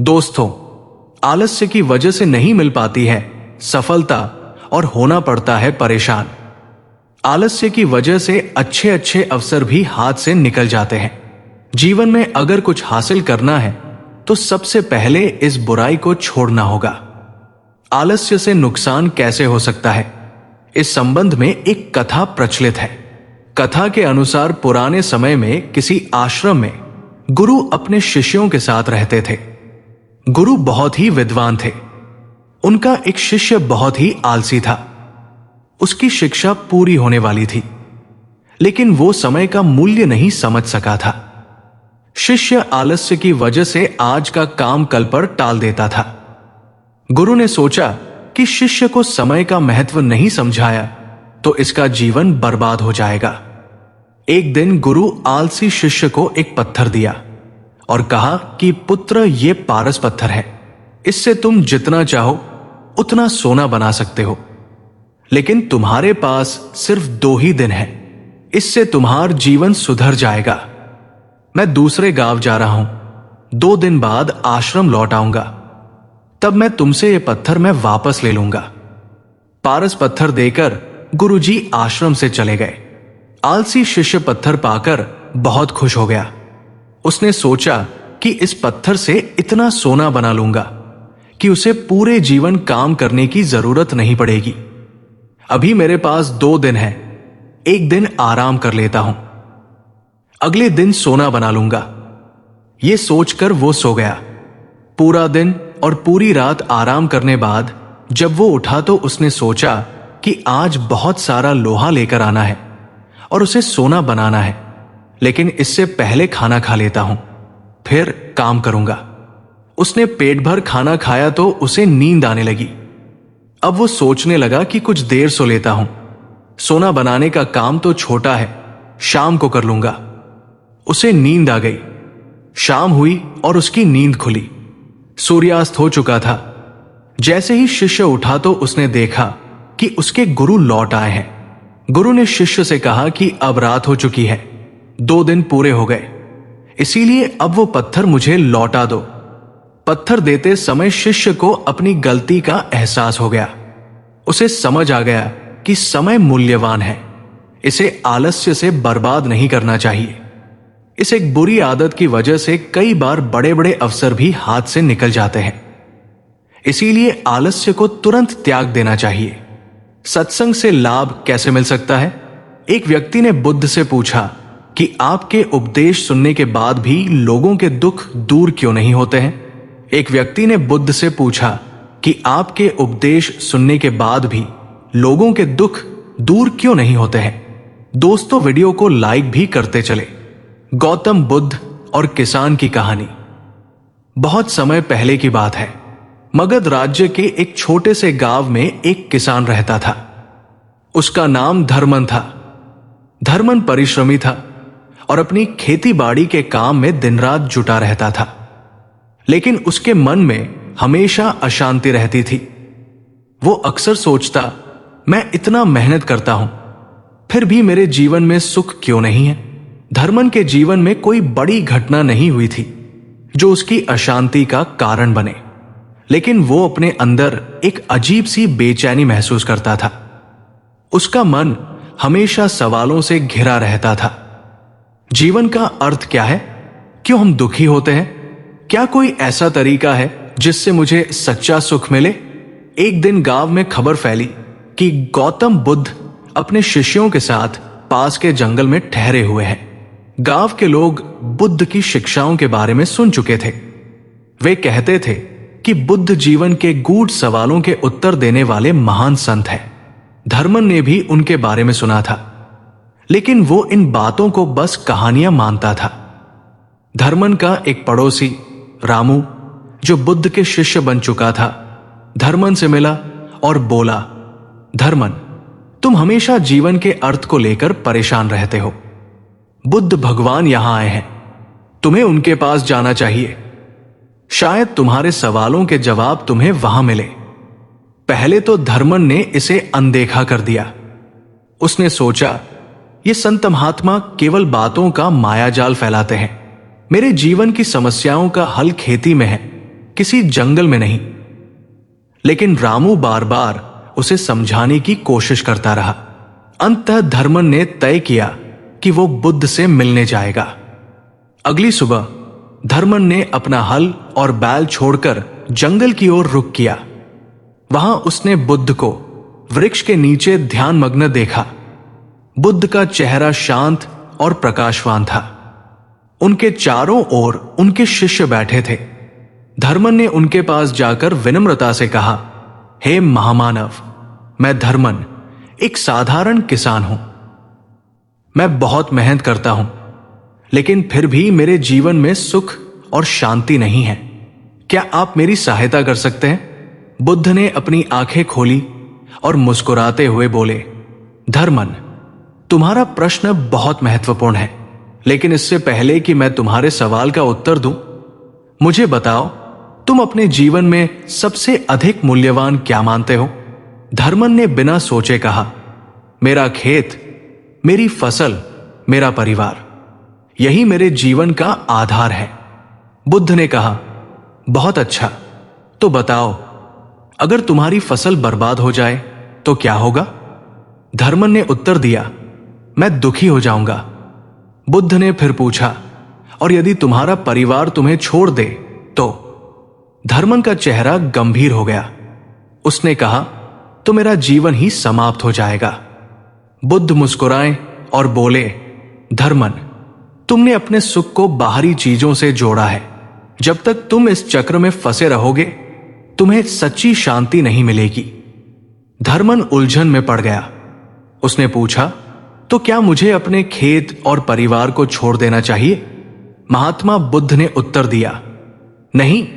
दोस्तों, आलस्य की वजह से नहीं मिल पाती है सफलता और होना पड़ता है परेशान। आलस्य की वजह से अच्छे अच्छे अवसर भी हाथ से निकल जाते हैं। जीवन में अगर कुछ हासिल करना है तो सबसे पहले इस बुराई को छोड़ना होगा। आलस्य से नुकसान कैसे हो सकता है, इस संबंध में एक कथा प्रचलित है। कथा के अनुसार पुराने समय में किसी आश्रम में गुरु अपने शिष्यों के साथ रहते थे। गुरु बहुत ही विद्वान थे। उनका एक शिष्य बहुत ही आलसी था। उसकी शिक्षा पूरी होने वाली थी, लेकिन वो समय का मूल्य नहीं समझ सका था। शिष्य आलस्य की वजह से आज का काम कल पर टाल देता था। गुरु ने सोचा कि शिष्य को समय का महत्व नहीं समझाया तो इसका जीवन बर्बाद हो जाएगा। एक दिन गुरु आलसी शिष्य को एक पत्थर दिया और कहा कि पुत्र, ये पारस पत्थर है, इससे तुम जितना चाहो उतना सोना बना सकते हो, लेकिन तुम्हारे पास सिर्फ 2 ही दिन है, इससे तुम्हारा जीवन सुधर जाएगा। मैं दूसरे गांव जा रहा हूं, 2 दिन बाद आश्रम लौट आऊंगा, तब मैं तुमसे ये पत्थर मैं वापस ले लूंगा। पारस पत्थर देकर गुरुजी आश्रम से चले गए। आलसी शिष्य पत्थर पाकर बहुत खुश हो गया। उसने सोचा कि इस पत्थर से इतना सोना बना लूंगा कि उसे पूरे जीवन काम करने की जरूरत नहीं पड़ेगी। अभी मेरे पास 2 दिन है, एक दिन आराम कर लेता हूं, अगले दिन सोना बना लूंगा। यह सोचकर वो सो गया। पूरा दिन और पूरी रात आराम करने बाद जब वो उठा तो उसने सोचा कि आज बहुत सारा लोहा लेकर आना है और उसे सोना बनाना है, लेकिन इससे पहले खाना खा लेता हूं, फिर काम करूंगा। उसने पेट भर खाना खाया तो उसे नींद आने लगी। अब वो सोचने लगा कि कुछ देर सो लेता हूं, सोना बनाने का काम तो छोटा है, शाम को कर लूंगा। उसे नींद आ गई। शाम हुई और उसकी नींद खुली। सूर्यास्त हो चुका था। जैसे ही शिष्य उठा तो उसने देखा कि उसके गुरु लौट आए हैं। गुरु ने शिष्य से कहा कि अब रात हो चुकी है, 2 दिन पूरे हो गए, इसीलिए अब वो पत्थर मुझे लौटा दो। पत्थर देते समय शिष्य को अपनी गलती का एहसास हो गया। उसे समझ आ गया कि समय मूल्यवान है, इसे आलस्य से बर्बाद नहीं करना चाहिए। इस एक बुरी आदत की वजह से कई बार बड़े बड़े अवसर भी हाथ से निकल जाते हैं। इसीलिए आलस्य को तुरंत त्याग देना चाहिए। सत्संग से लाभ कैसे मिल सकता है? एक व्यक्ति ने बुद्ध से पूछा कि आपके उपदेश सुनने के बाद भी लोगों के दुख दूर क्यों नहीं होते हैं? एक व्यक्ति ने बुद्ध से पूछा कि आपके उपदेश सुनने के बाद भी लोगों के दुख दूर क्यों नहीं होते हैं? दोस्तों, वीडियो को लाइक भी करते चले। गौतम बुद्ध और किसान की कहानी। बहुत समय पहले की बात है। मगध राज्य के एक छोटे से गांव में एक किसान रहता था। उसका नाम धर्मन था। धर्मन परिश्रमी था और अपनी खेती बाड़ी के काम में दिन रात जुटा रहता था, लेकिन उसके मन में हमेशा अशांति रहती थी। वो अक्सर सोचता, मैं इतना मेहनत करता हूं, फिर भी मेरे जीवन में सुख क्यों नहीं है? धर्मन के जीवन में कोई बड़ी घटना नहीं हुई थी जो उसकी अशांति का कारण बने, लेकिन वो अपने अंदर एक अजीब सी बेचैनी महसूस करता था। उसका मन हमेशा सवालों से घिरा रहता था। जीवन का अर्थ क्या है? क्यों हम दुखी होते हैं? क्या कोई ऐसा तरीका है जिससे मुझे सच्चा सुख मिले? एक दिन गांव में खबर फैली कि गौतम बुद्ध अपने शिष्यों के साथ पास के जंगल में ठहरे हुए हैं। गांव के लोग बुद्ध की शिक्षाओं के बारे में सुन चुके थे। वे कहते थे कि बुद्ध जीवन के गूढ़ सवालों के उत्तर देने वाले महान संत हैं। धर्मन ने भी उनके बारे में सुना था, लेकिन वो इन बातों को बस कहानियां मानता था। धर्मन का एक पड़ोसी रामू, जो बुद्ध के शिष्य बन चुका था, धर्मन से मिला और बोला, धर्मन, तुम हमेशा जीवन के अर्थ को लेकर परेशान रहते हो। बुद्ध भगवान यहां आए हैं, तुम्हें उनके पास जाना चाहिए। शायद तुम्हारे सवालों के जवाब तुम्हें वहां मिले। पहले तो धर्मन ने इसे अनदेखा कर दिया। उसने सोचा, ये संत महात्मा केवल बातों का मायाजाल फैलाते हैं। मेरे जीवन की समस्याओं का हल खेती में है, किसी जंगल में नहीं। लेकिन रामू बार बार उसे समझाने की कोशिश करता रहा। अंततः धर्मन ने तय किया कि वो बुद्ध से मिलने जाएगा। अगली सुबह धर्मन ने अपना हल और बैल छोड़कर जंगल की ओर रुख किया। वहां उसने बुद्ध को वृक्ष के नीचे ध्यानमग्न देखा। बुद्ध का चेहरा शांत और प्रकाशवान था। उनके चारों ओर उनके शिष्य बैठे थे। धर्मन ने उनके पास जाकर विनम्रता से कहा, हे महामानव, मैं धर्मन एक साधारण किसान हूं। मैं बहुत मेहनत करता हूं, लेकिन फिर भी मेरे जीवन में सुख और शांति नहीं है। क्या आप मेरी सहायता कर सकते हैं? बुद्ध ने अपनी आंखें खोली और मुस्कुराते हुए बोले, धर्मन, तुम्हारा प्रश्न बहुत महत्वपूर्ण है, लेकिन इससे पहले कि मैं तुम्हारे सवाल का उत्तर दूं, मुझे बताओ, तुम अपने जीवन में सबसे अधिक मूल्यवान क्या मानते हो? धर्मन ने बिना सोचे कहा, मेरा खेत, मेरी फसल, मेरा परिवार, यही मेरे जीवन का आधार है। बुद्ध ने कहा, बहुत अच्छा, तो बताओ, अगर तुम्हारी फसल बर्बाद हो जाए तो क्या होगा? धर्मन ने उत्तर दिया, मैं दुखी हो जाऊंगा। बुद्ध ने फिर पूछा, और यदि तुम्हारा परिवार तुम्हें छोड़ दे तो? धर्मन का चेहरा गंभीर हो गया। उसने कहा, तो मेरा जीवन ही समाप्त हो जाएगा। बुद्ध मुस्कुराए और बोले, धर्मन, तुमने अपने सुख को बाहरी चीजों से जोड़ा है। जब तक तुम इस चक्र में फंसे रहोगे, तुम्हें सच्ची शांति नहीं मिलेगी। धर्मन उलझन में पड़ गया। उसने पूछा, तो क्या मुझे अपने खेत और परिवार को छोड़ देना चाहिए? महात्मा बुद्ध ने उत्तर दिया, नहीं,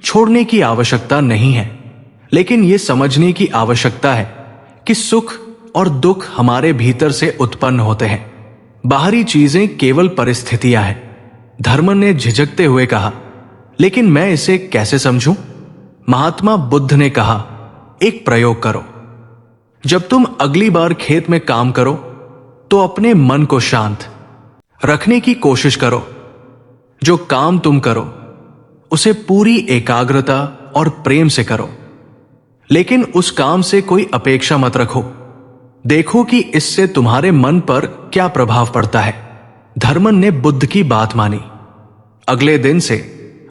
छोड़ने की आवश्यकता नहीं है, लेकिन यह समझने की आवश्यकता है कि सुख और दुख हमारे भीतर से उत्पन्न होते हैं। बाहरी चीजें केवल परिस्थितियां हैं। धर्मन ने झिझकते हुए कहा, लेकिन मैं इसे कैसे समझूं? महात्मा बुद्ध ने कहा, एक प्रयोग करो। जब तुम अगली बार खेत में काम करो तो अपने मन को शांत रखने की कोशिश करो। जो काम तुम करो उसे पूरी एकाग्रता और प्रेम से करो, लेकिन उस काम से कोई अपेक्षा मत रखो। देखो कि इससे तुम्हारे मन पर क्या प्रभाव पड़ता है। धर्मन ने बुद्ध की बात मानी। अगले दिन से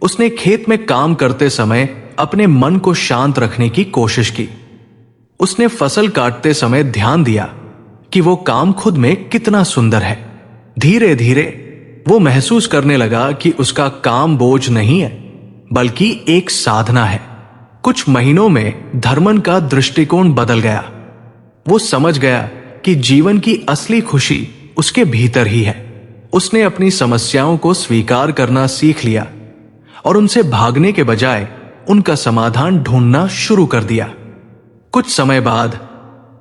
उसने खेत में काम करते समय अपने मन को शांत रखने की कोशिश की। उसने फसल काटते समय ध्यान दिया कि वो काम खुद में कितना सुंदर है। धीरे धीरे वो महसूस करने लगा कि उसका काम बोझ नहीं है, बल्कि एक साधना है। कुछ महीनों में धर्मन का दृष्टिकोण बदल गया। वो समझ गया कि जीवन की असली खुशी उसके भीतर ही है। उसने अपनी समस्याओं को स्वीकार करना सीख लिया और उनसे भागने के बजाय उनका समाधान ढूंढना शुरू कर दिया। कुछ समय बाद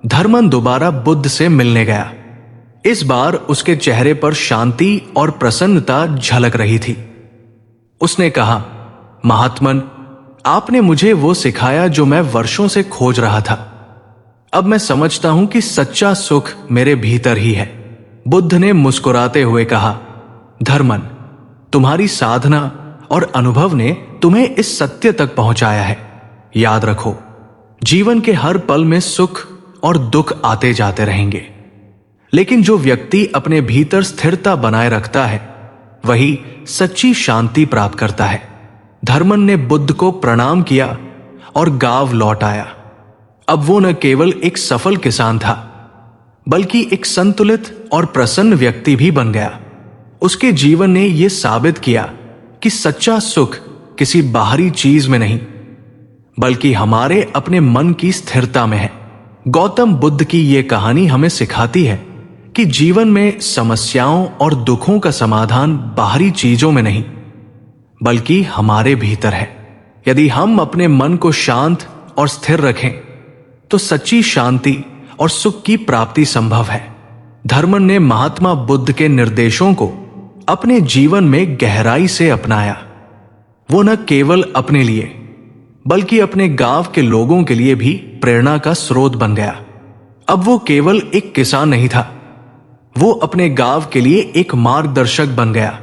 धर्मन दोबारा बुद्ध से मिलने गया। इस बार उसके चेहरे पर शांति और प्रसन्नता झलक रही थी। उसने कहा, महात्मन, आपने मुझे वो सिखाया जो मैं वर्षों से खोज रहा था। अब मैं समझता हूं कि सच्चा सुख मेरे भीतर ही है। बुद्ध ने मुस्कुराते हुए कहा, धर्मन, तुम्हारी साधना और अनुभव ने तुम्हें इस सत्य तक पहुंचाया है। याद रखो, जीवन के हर पल में सुख और दुख आते जाते रहेंगे, लेकिन जो व्यक्ति अपने भीतर स्थिरता बनाए रखता है वही सच्ची शांति प्राप्त करता है। धर्मन ने बुद्ध को प्रणाम किया और गांव लौट आया। अब वो न केवल एक सफल किसान था, बल्कि एक संतुलित और प्रसन्न व्यक्ति भी बन गया। उसके जीवन ने यह साबित किया कि सच्चा सुख किसी बाहरी चीज में नहीं, बल्कि हमारे अपने मन की स्थिरता में है। गौतम बुद्ध की यह कहानी हमें सिखाती है कि जीवन में समस्याओं और दुखों का समाधान बाहरी चीजों में नहीं, बल्कि हमारे भीतर है। यदि हम अपने मन को शांत और स्थिर रखें तो सच्ची शांति और सुख की प्राप्ति संभव है। धर्मन ने महात्मा बुद्ध के निर्देशों को अपने जीवन में गहराई से अपनाया। वो न केवल अपने लिए बल्कि अपने गांव के लोगों के लिए भी प्रेरणा का स्रोत बन गया। अब वो केवल एक किसान नहीं था, वो अपने गांव के लिए एक मार्गदर्शक बन गया।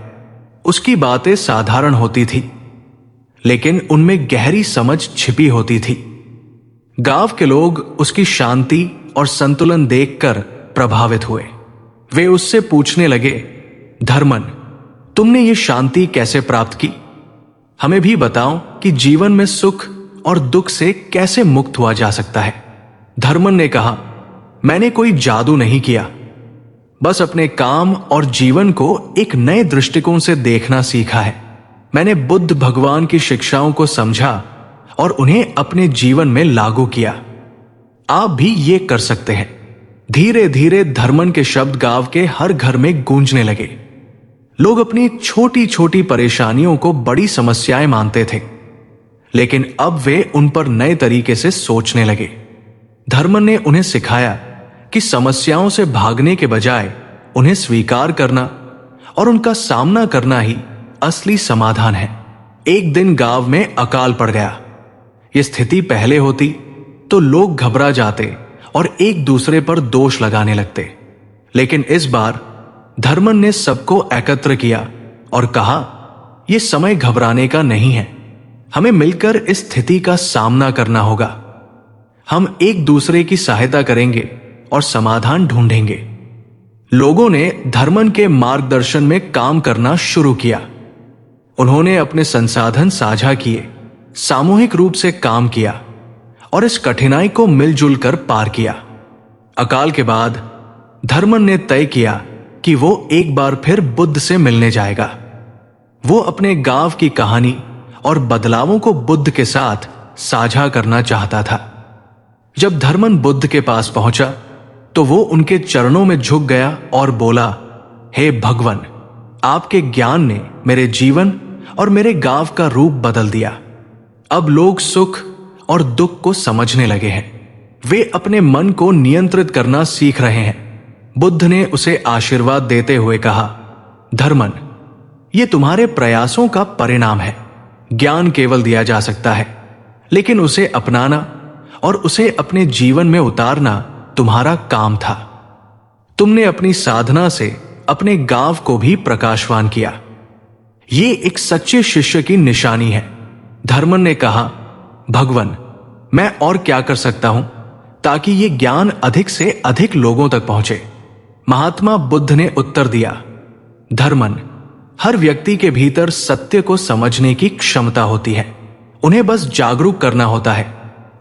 उसकी बातें साधारण होती थी, लेकिन उनमें गहरी समझ छिपी होती थी। गांव के लोग उसकी शांति और संतुलन देखकर प्रभावित हुए। वे उससे पूछने लगे, धर्मन, तुमने ये शांति कैसे प्राप्त की? हमें भी बताओ कि जीवन में सुख और दुख से कैसे मुक्त हुआ जा सकता है। धर्मन ने कहा, मैंने कोई जादू नहीं किया, बस अपने काम और जीवन को एक नए दृष्टिकोण से देखना सीखा है। मैंने बुद्ध भगवान की शिक्षाओं को समझा और उन्हें अपने जीवन में लागू किया। आप भी ये कर सकते हैं। धीरे धीरे धर्मन के शब्द गांव के हर घर में गूंजने लगे। लोग अपनी छोटी छोटी परेशानियों को बड़ी समस्याएं मानते थे, लेकिन अब वे उन पर नए तरीके से सोचने लगे। धर्मन ने उन्हें सिखाया कि समस्याओं से भागने के बजाय उन्हें स्वीकार करना और उनका सामना करना ही असली समाधान है। एक दिन गांव में अकाल पड़ गया। यह स्थिति पहले होती तो लोग घबरा जाते और एक दूसरे पर दोष लगाने लगते, लेकिन इस बार धर्मन ने सबको एकत्र किया और कहा, यह समय घबराने का नहीं है, हमें मिलकर इस स्थिति का सामना करना होगा। हम एक दूसरे की सहायता करेंगे और समाधान ढूंढेंगे। लोगों ने धर्मन के मार्गदर्शन में काम करना शुरू किया। उन्होंने अपने संसाधन साझा किए, सामूहिक रूप से काम किया और इस कठिनाई को मिलजुल कर पार किया। अकाल के बाद धर्मन ने तय किया कि वो एक बार फिर बुद्ध से मिलने जाएगा। वो अपने गांव की कहानी और बदलावों को बुद्ध के साथ साझा करना चाहता था। जब धर्मन बुद्ध के पास पहुंचा तो वो उनके चरणों में झुक गया और बोला, हे भगवन, आपके ज्ञान ने मेरे जीवन और मेरे गांव का रूप बदल दिया। अब लोग सुख और दुख को समझने लगे हैं। वे अपने मन को नियंत्रित करना सीख रहे हैं। बुद्ध ने उसे आशीर्वाद देते हुए कहा, धर्मन, ये तुम्हारे प्रयासों का परिणाम है। ज्ञान केवल दिया जा सकता है, लेकिन उसे अपनाना और उसे अपने जीवन में उतारना तुम्हारा काम था। तुमने अपनी साधना से अपने गांव को भी प्रकाशवान किया। ये एक सच्चे शिष्य की निशानी है। धर्मन ने कहा, भगवन, मैं और क्या कर सकता हूं ताकि ये ज्ञान अधिक से अधिक लोगों तक पहुंचे? महात्मा बुद्ध ने उत्तर दिया, धर्मन, हर व्यक्ति के भीतर सत्य को समझने की क्षमता होती है। उन्हें बस जागरूक करना होता है।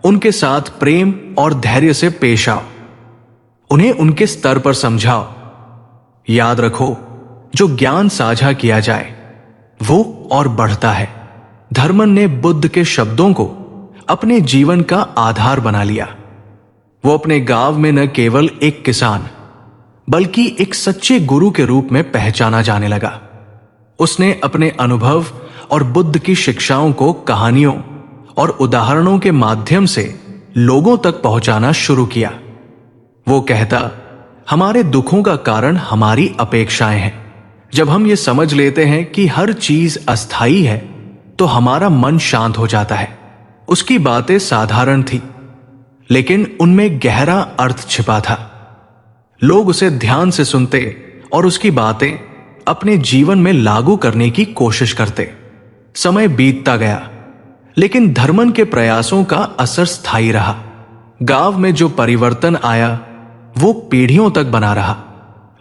उनके साथ प्रेम और धैर्य से पेश आओ। उन्हें उनके स्तर पर समझाओ। याद रखो, जो ज्ञान साझा किया जाए वो और बढ़ता है। धर्मन ने बुद्ध के शब्दों को अपने जीवन का आधार बना लिया। वो अपने गांव में न केवल एक किसान बल्कि एक सच्चे गुरु के रूप में पहचाना जाने लगा। उसने अपने अनुभव और बुद्ध की शिक्षाओं को कहानियों और उदाहरणों के माध्यम से लोगों तक पहुंचाना शुरू किया। वो कहता, हमारे दुखों का कारण हमारी अपेक्षाएं हैं। जब हम ये समझ लेते हैं कि हर चीज अस्थायी है तो हमारा मन शांत हो जाता है। उसकी बातें साधारण थी, लेकिन उनमें गहरा अर्थ छिपा था। लोग उसे ध्यान से सुनते और उसकी बातें अपने जीवन में लागू करने की कोशिश करते। समय बीतता गया, लेकिन धर्मन के प्रयासों का असर स्थायी रहा। गांव में जो परिवर्तन आया वो पीढ़ियों तक बना रहा।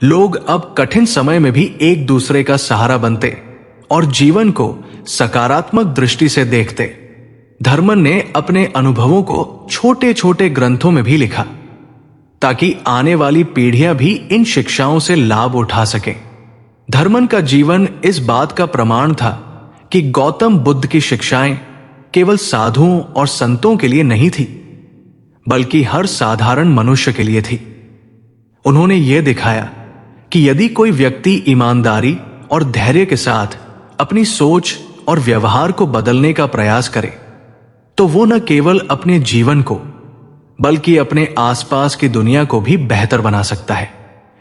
लोग अब कठिन समय में भी एक दूसरे का सहारा बनते और जीवन को सकारात्मक दृष्टि से देखते। धर्मन ने अपने अनुभवों को छोटे छोटे ग्रंथों में भी लिखा ताकि आने वाली पीढ़ियां भी इन शिक्षाओं से लाभ उठा सकें। धर्मन का जीवन इस बात का प्रमाण था कि गौतम बुद्ध की शिक्षाएं केवल साधुओं और संतों के लिए नहीं थी, बल्कि हर साधारण मनुष्य के लिए थी। उन्होंने यह दिखाया कि यदि कोई व्यक्ति ईमानदारी और धैर्य के साथ अपनी सोच और व्यवहार को बदलने का प्रयास करे तो वो न केवल अपने जीवन को बल्कि अपने आसपास की दुनिया को भी बेहतर बना सकता है।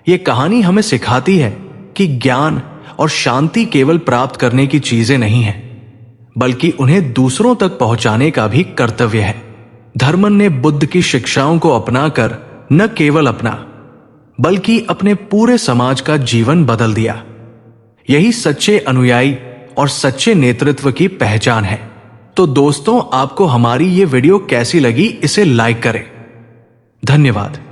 ये कहानी हमें सिखाती है कि ज्ञान और शांति केवल प्राप्त करने की चीजें नहीं हैं, बल्कि उन्हें दूसरों तक पहुंचाने का भी कर्तव्य है। धर्मन ने बुद्ध की शिक्षाओं को अपनाकर न केवल अपना बल्कि अपने पूरे समाज का जीवन बदल दिया। यही सच्चे अनुयायी और सच्चे नेतृत्व की पहचान है। तो दोस्तों, आपको हमारी ये वीडियो कैसी लगी इसे लाइक करें। धन्यवाद।